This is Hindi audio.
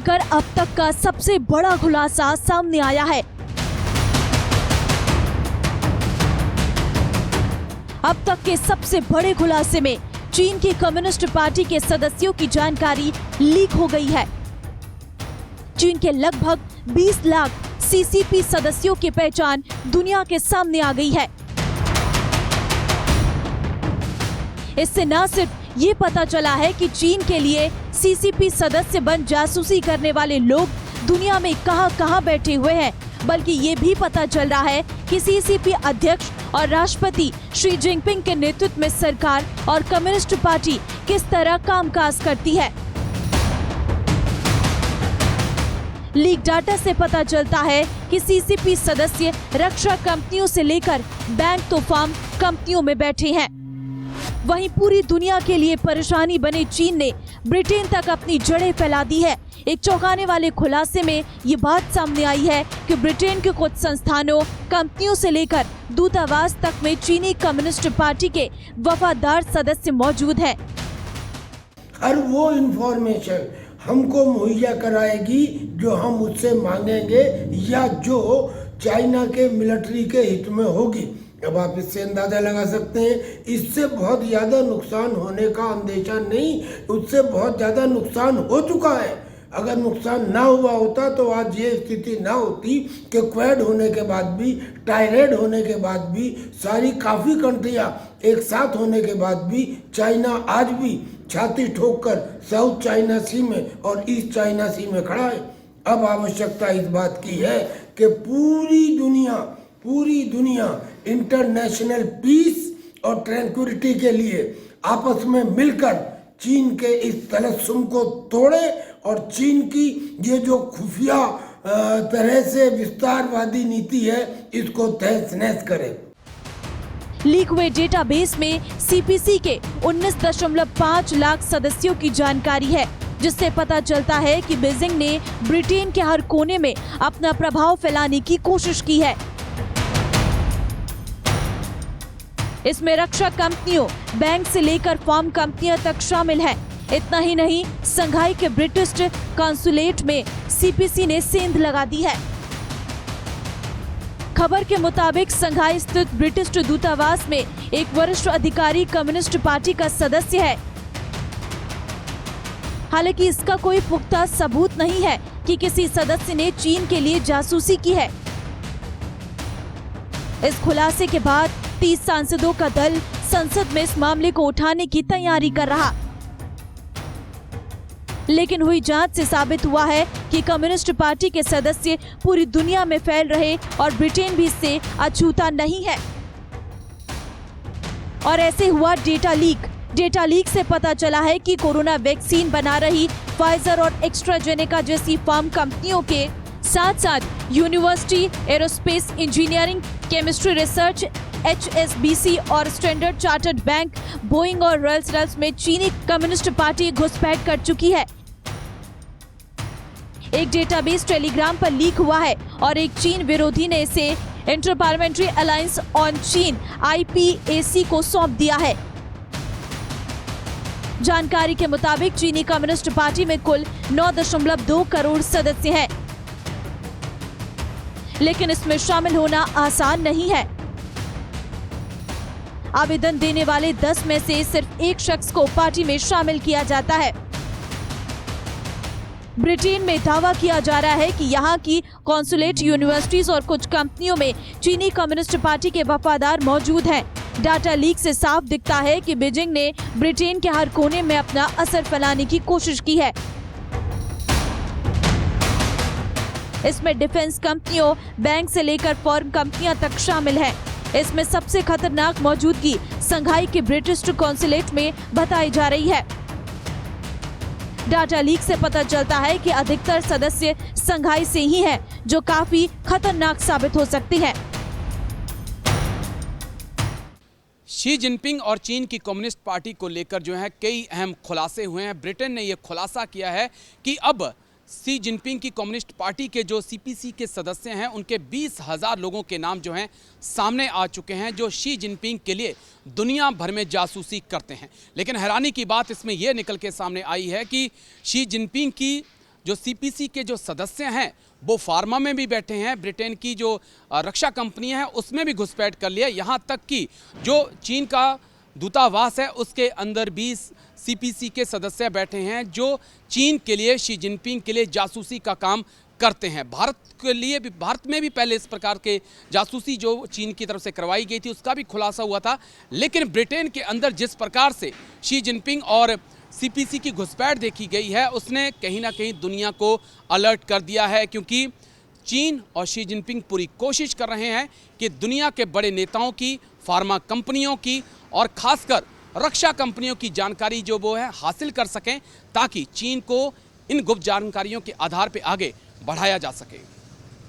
लेकर अब तक का सबसे बड़ा खुलासा सामने आया है। अब तक के सबसे बड़े खुलासे में चीन की कम्युनिस्ट पार्टी के सदस्यों की जानकारी लीक हो गई है। चीन के लगभग 20 लाख सीसीपी सदस्यों की पहचान दुनिया के सामने आ गई है। इससे न सिर्फ ये पता चला है कि चीन के लिए सीसीपी सदस्य बन जासूसी करने वाले लोग दुनिया में कहां-कहां बैठे हुए हैं, बल्कि ये भी पता चल रहा है कि सीसीपी अध्यक्ष और राष्ट्रपति शी जिनपिंग के नेतृत्व में सरकार और कम्युनिस्ट पार्टी किस तरह कामकाज करती है। लीक डाटा से पता चलता है कि सीसीपी सदस्य रक्षा कंपनियों से लेकर बैंक तो फार्म कंपनियों में बैठे हैं। वहीं पूरी दुनिया के लिए परेशानी बने चीन ने ब्रिटेन तक अपनी जड़ें फैला दी है। एक चौंकाने वाले खुलासे में ये बात सामने आई है कि ब्रिटेन के कुछ संस्थानों, कंपनियों से लेकर दूतावास तक में चीनी कम्युनिस्ट पार्टी के वफादार सदस्य मौजूद हैं। हर वो इंफॉर्मेशन हमको मुहैया कराएगी जो हम उससे मांगेंगे या जो चाइना के मिलिट्री के हित में होगी। अब आप इससे अंदाजा लगा सकते हैं, इससे बहुत ज़्यादा नुकसान होने का अंदेशा नहीं, उससे बहुत ज़्यादा नुकसान हो चुका है। अगर नुकसान ना हुआ होता तो आज ये स्थिति ना होती कि क्वेड होने के बाद भी, टायरेड होने के बाद भी, सारी काफ़ी कंट्रियाँ एक साथ होने के बाद भी चाइना आज भी छाती ठोक कर साउथ चाइना सी में और ईस्ट चाइना सी में खड़ा है। अब आवश्यकता इस बात की है कि पूरी दुनिया इंटरनेशनल पीस और ट्रैंक्विलिटी के लिए आपस में मिलकर चीन के इस तलस्सुम को तोड़े और चीन की ये जो खुफिया तरह से विस्तारवादी नीति है इसको तहस नहस करे। लीक हुए डेटाबेस में सीपीसी के 19.5 लाख सदस्यों की जानकारी है, जिससे पता चलता है कि बीजिंग ने ब्रिटेन के हर कोने में अपना प्रभाव फैलाने की कोशिश की है। इसमें रक्षा कंपनियों, बैंक से लेकर फार्म कंपनियां तक शामिल हैं। इतना ही नहीं, संघाई के ब्रिटिश कॉन्सुलेट में सीपीसी ने सेंध लगा दी है। खबर के मुताबिक संघाई स्थित ब्रिटिश दूतावास में एक वरिष्ठ अधिकारी कम्युनिस्ट पार्टी का सदस्य है। हालांकि इसका कोई पुख्ता सबूत नहीं है कि किसी सदस्य ने चीन के लिए जासूसी की है। इस खुलासे के बाद 30 सांसदों का दल संसद में इस मामले को उठाने की तैयारी कर रहा, लेकिन हुई जांच से साबित हुआ है कि कम्युनिस्ट पार्टी के सदस्य पूरी दुनिया में फैल रहे और ब्रिटेन भी इससे अछूता नहीं है। और ऐसे हुआ डेटा लीक से पता चला है कि कोरोना वैक्सीन बना रही फाइजर और एस्ट्राजेनेका जैसी फार्म कंपनियों के साथ university, aerospace engineering, chemistry research, HSBC और स्टैंडर्ड चार्टर्ड बैंक, बोइंग और रोल्स-रॉयस में चीनी कम्युनिस्ट पार्टी घुसपैठ कर चुकी है। एक डेटाबेस टेलीग्राम पर लीक हुआ है और एक चीन विरोधी ने इसे इंटर पार्लियामेंट्री अलायंस ऑन चीन IPAC को सौंप दिया है। जानकारी के मुताबिक चीनी कम्युनिस्ट पार्टी में कुल 9.2 करोड़ सदस्य हैं, लेकिन इसमें शामिल होना आसान नहीं है। आवेदन देने वाले 10 में से सिर्फ एक शख्स को पार्टी में शामिल किया जाता है। ब्रिटेन में दावा किया जा रहा है कि यहाँ की कॉन्सुलेट, यूनिवर्सिटीज और कुछ कंपनियों में चीनी कम्युनिस्ट पार्टी के वफादार मौजूद हैं। डाटा लीक से साफ दिखता है कि बीजिंग ने ब्रिटेन के हर कोने में अपना असर फैलाने की कोशिश की है। इसमें डिफेंस कंपनियों, बैंक से लेकर फॉर्म कंपनियां तक शामिल हैं। इसमें सबसे खतरनाक मौजूदगी संघाई के ब्रिटिश कॉन्सुलेट में बताई जा रही है। डाटा लीक से पता चलता है कि अधिकतर सदस्य संघाई से ही हैं, जो काफी खतरनाक साबित हो सकती है। शी जिनपिंग और चीन की कम्युनिस्ट पार्टी को लेकर जो है कई अहम खुलासे हुए हैं। ब्रिटेन ने यह खुलासा किया है कि अब शी जिनपिंग की कम्युनिस्ट पार्टी के जो सीपीसी के सदस्य हैं उनके 20,000 लोगों के नाम जो हैं सामने आ चुके हैं, जो शी जिनपिंग के लिए दुनिया भर में जासूसी करते हैं। लेकिन हैरानी की बात इसमें यह निकल के सामने आई है कि शी जिनपिंग की जो सीपीसी के जो सदस्य हैं वो फार्मा में भी बैठे हैं, ब्रिटेन की जो रक्षा कंपनी है उसमें भी घुसपैठ कर लिया, यहाँ तक कि जो चीन का दूतावास है उसके अंदर भी सीपीसी के सदस्य बैठे हैं जो चीन के लिए, शी जिनपिंग के लिए जासूसी का काम करते हैं। भारत के लिए भी, भारत में भी पहले इस प्रकार के जासूसी जो चीन की तरफ से करवाई गई थी उसका भी खुलासा हुआ था, लेकिन ब्रिटेन के अंदर जिस प्रकार से शी जिनपिंग और सीपीसी की घुसपैठ देखी गई है उसने कहीं ना कहीं दुनिया को अलर्ट कर दिया है, क्योंकि चीन और शी जिनपिंग पूरी कोशिश कर रहे हैं कि दुनिया के बड़े नेताओं की, फार्मा कंपनियों की और खासकर रक्षा कंपनियों की जानकारी जो वो है हासिल कर सकें, ताकि चीन को इन गुप्त जानकारियों के आधार पर आगे बढ़ाया जा सके।